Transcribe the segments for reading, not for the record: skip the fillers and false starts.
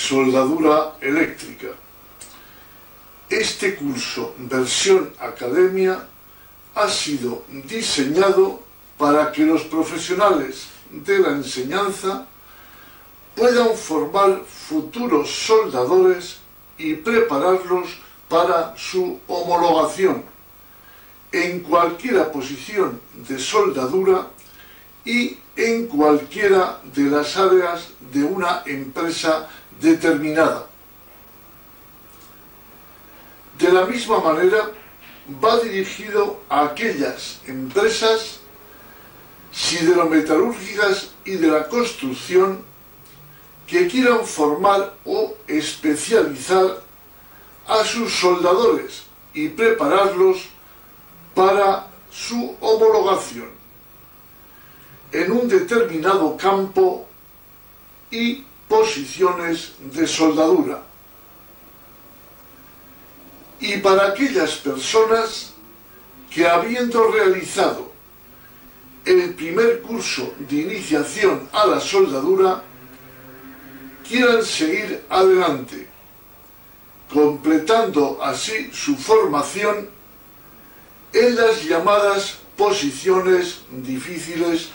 soldadura eléctrica. Este curso, versión academia, ha sido diseñado para que los profesionales de la enseñanza puedan formar futuros soldadores y prepararlos para su homologación en cualquier posición de soldadura y en cualquiera de las áreas de una empresa determinada. De la misma manera, va dirigido a aquellas empresas siderometalúrgicas y de la construcción que quieran formar o especializar a sus soldadores y prepararlos para su homologación en un determinado campo y posiciones de soldadura. Y para aquellas personas que, habiendo realizado el primer curso de iniciación a la soldadura, quieran seguir adelante, completando así su formación en las llamadas posiciones difíciles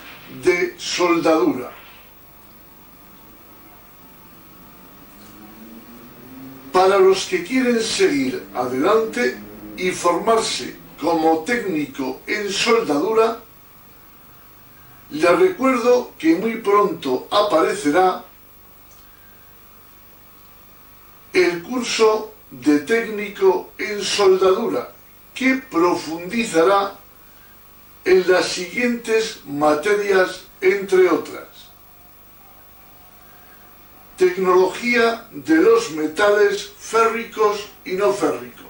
de soldadura. Para los que quieren seguir adelante y formarse como técnico en soldadura, les recuerdo que muy pronto aparecerá el curso de técnico en soldadura, que profundizará en las siguientes materias, entre otras: tecnología de los metales férricos y no férricos,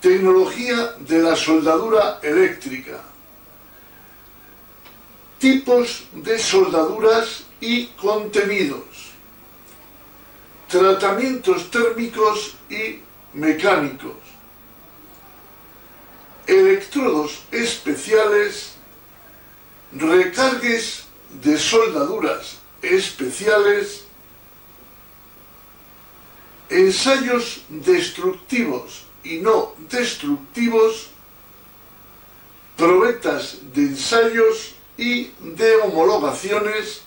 tecnología de la soldadura eléctrica, tipos de soldaduras y contenidos, tratamientos térmicos y mecánicos, electrodos especiales, recargues de soldaduras especiales, ensayos destructivos y no destructivos, probetas de ensayos y de homologaciones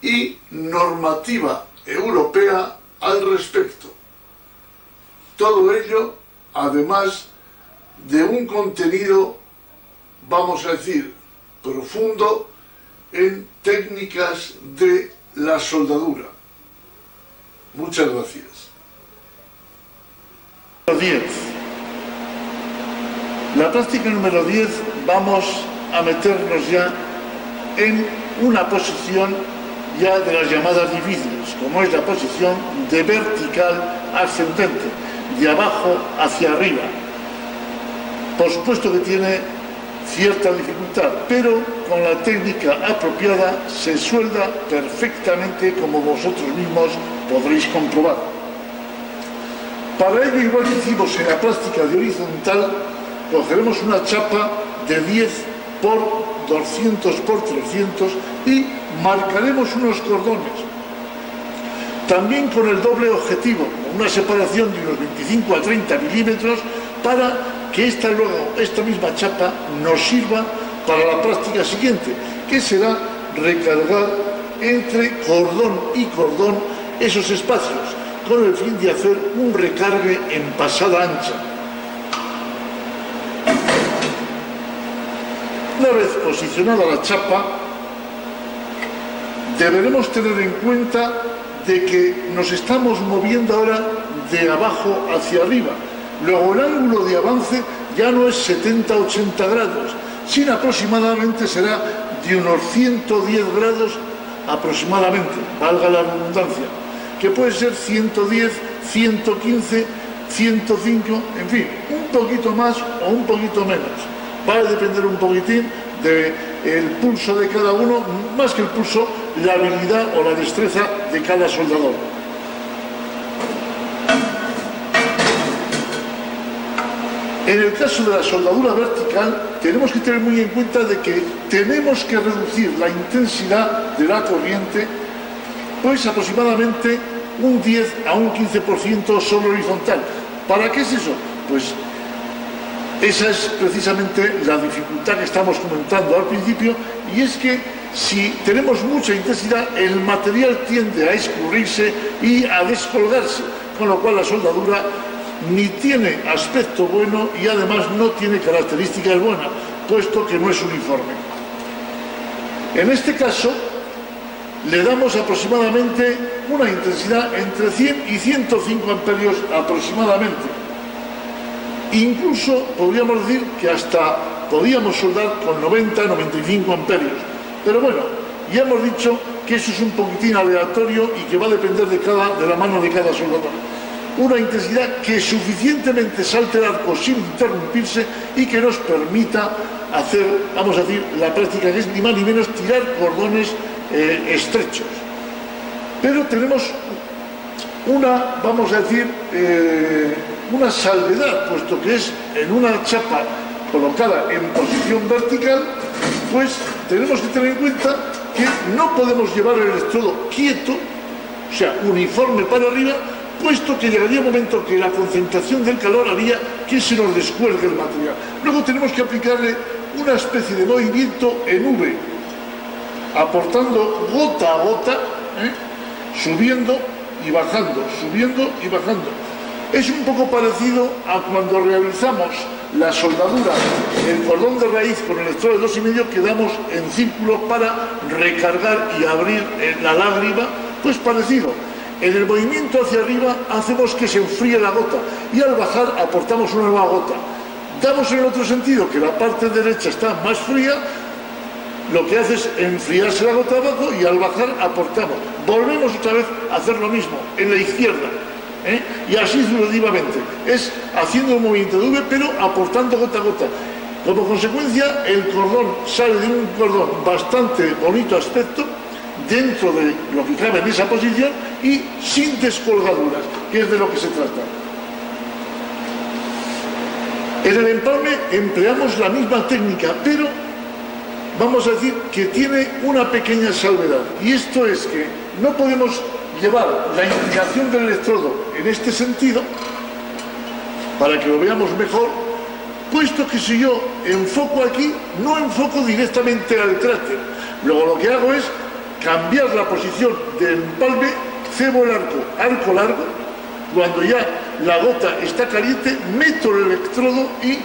y normativa europea al respecto. Todo ello, además de un contenido, vamos a decir, profundo en técnicas de la soldadura. Muchas gracias. 10. La práctica número 10 vamos a meternos ya en una posición ya de las llamadas difíciles, como es la posición de vertical ascendente, de abajo hacia arriba. Por supuesto que tiene cierta dificultad, pero con la técnica apropiada se suelda perfectamente, como vosotros mismos podréis comprobar. Para ello, igual que hicimos en la práctica de horizontal, cogeremos una chapa de 10 por 200 por 300 y marcaremos unos cordones. También con el doble objetivo, una separación de unos 25 a 30 milímetros, para que esta misma chapa nos sirva para la práctica siguiente, que será recargar entre cordón y cordón esos espacios, con el fin de hacer un recargue en pasada ancha. Una vez posicionada la chapa, deberemos tener en cuenta de que nos estamos moviendo ahora de abajo hacia arriba. Luego el ángulo de avance ya no es 70-80 grados, sino aproximadamente será de unos 110 grados aproximadamente, valga la redundancia, que puede ser 110, 115, 105, en fin, un poquito más o un poquito menos. Va a depender un poquitín del pulso de cada uno, más que el pulso, la habilidad o la destreza de cada soldador. En el caso de la soldadura vertical, tenemos que tener muy en cuenta de que tenemos que reducir la intensidad de la corriente pues aproximadamente un 10 a un 15% sobre horizontal. ¿Para qué es eso? Pues esa es precisamente la dificultad que estamos comentando al principio, y es que si tenemos mucha intensidad, el material tiende a escurrirse y a descolgarse, con lo cual la soldadura ni tiene aspecto bueno y además no tiene características buenas, puesto que no es uniforme. En este caso, le damos aproximadamente una intensidad entre 100 y 105 amperios aproximadamente. Incluso podríamos decir que hasta podíamos soldar con 90-95 amperios. Pero bueno, ya hemos dicho que eso es un poquitín aleatorio y que va a depender de la mano de cada soldador. Una intensidad que suficientemente salte el arco sin interrumpirse y que nos permita hacer, vamos a decir, la práctica que es ni más ni menos tirar cordones estrechos. Pero tenemos una, vamos a decir, una salvedad, puesto que es en una chapa colocada en posición vertical, pues tenemos que tener en cuenta que no podemos llevar el electrodo quieto, o sea, uniforme para arriba, puesto que llegaría un momento que la concentración del calor haría que se nos descuelgue el material. Luego tenemos que aplicarle una especie de movimiento en V, aportando gota a gota, subiendo y bajando, subiendo y bajando. Es un poco parecido a cuando realizamos la soldadura, el cordón de raíz con el electrodo de 2,5 que damos en círculo para recargar y abrir la lágrima, pues parecido. En el movimiento hacia arriba hacemos que se enfríe la gota y al bajar aportamos una nueva gota. Damos en el otro sentido, que la parte derecha está más fría, lo que hace es enfriarse la gota abajo y al bajar aportamos. Volvemos otra vez a hacer lo mismo en la izquierda. Y así sucesivamente. Es haciendo un movimiento de V, pero aportando gota a gota. Como consecuencia, el cordón sale de un cordón bastante bonito aspecto, dentro de lo que cabe en esa posición y sin descolgaduras, que es de lo que se trata. En el empalme empleamos la misma técnica, pero vamos a decir que tiene una pequeña salvedad, y esto es que no podemos llevar la inclinación del electrodo en este sentido, para que lo veamos mejor, puesto que si yo enfoco aquí, no enfoco directamente al cráter. Luego lo que hago es cambiar la posición del empalme, cebo el arco largo, cuando ya la gota está caliente, meto el electrodo y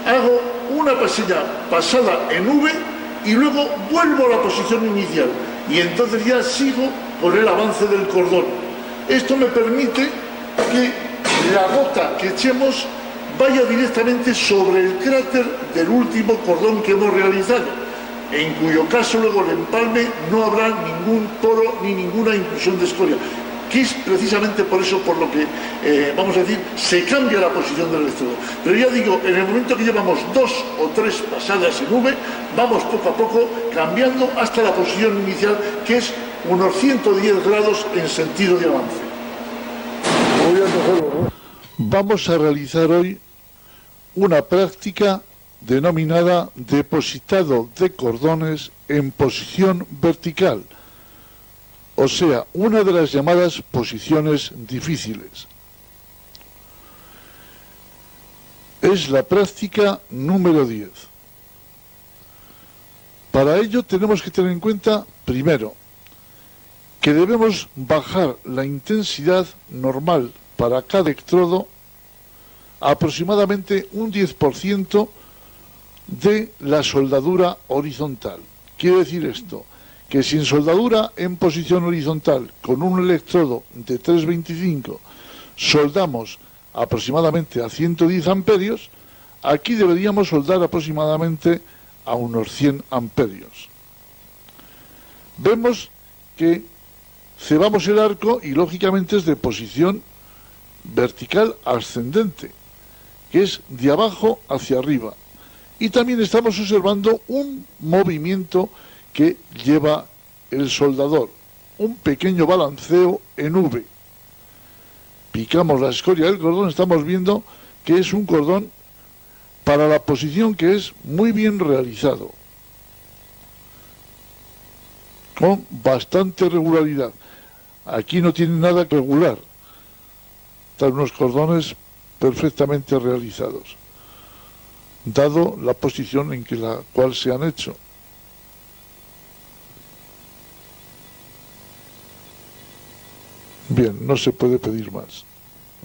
hago una pasada en V y luego vuelvo a la posición inicial. Y entonces ya sigo con el avance del cordón. Esto me permite que la gota que echemos vaya directamente sobre el cráter del último cordón que hemos realizado, en cuyo caso luego el empalme no habrá ningún poro ni ninguna inclusión de escoria, que es precisamente por eso por lo que, vamos a decir, se cambia la posición del electrodo. Pero ya digo, en el momento que llevamos 2 o 3 pasadas en V, vamos poco a poco cambiando hasta la posición inicial, que es unos 110 grados en sentido de avance. Vamos a realizar hoy una práctica denominada depositado de cordones en posición vertical, o sea, una de las llamadas posiciones difíciles. Es la práctica número 10. Para ello tenemos que tener en cuenta, primero, que debemos bajar la intensidad normal para cada electrodo a aproximadamente un 10% de la soldadura horizontal. Quiere decir esto, que si en soldadura en posición horizontal con un electrodo de 3,25 soldamos aproximadamente a 110 amperios, aquí deberíamos soldar aproximadamente a unos 100 amperios. Vemos que cebamos el arco y lógicamente es de posición vertical ascendente, que es de abajo hacia arriba. Y también estamos observando un movimiento que lleva el soldador, un pequeño balanceo en V. Picamos la escoria del cordón, estamos viendo que es un cordón para la posición que es muy bien realizado, con bastante regularidad. Aquí no tiene nada que regular. Están unos cordones perfectamente realizados, dado la posición en que la cual se han hecho. Bien, no se puede pedir más.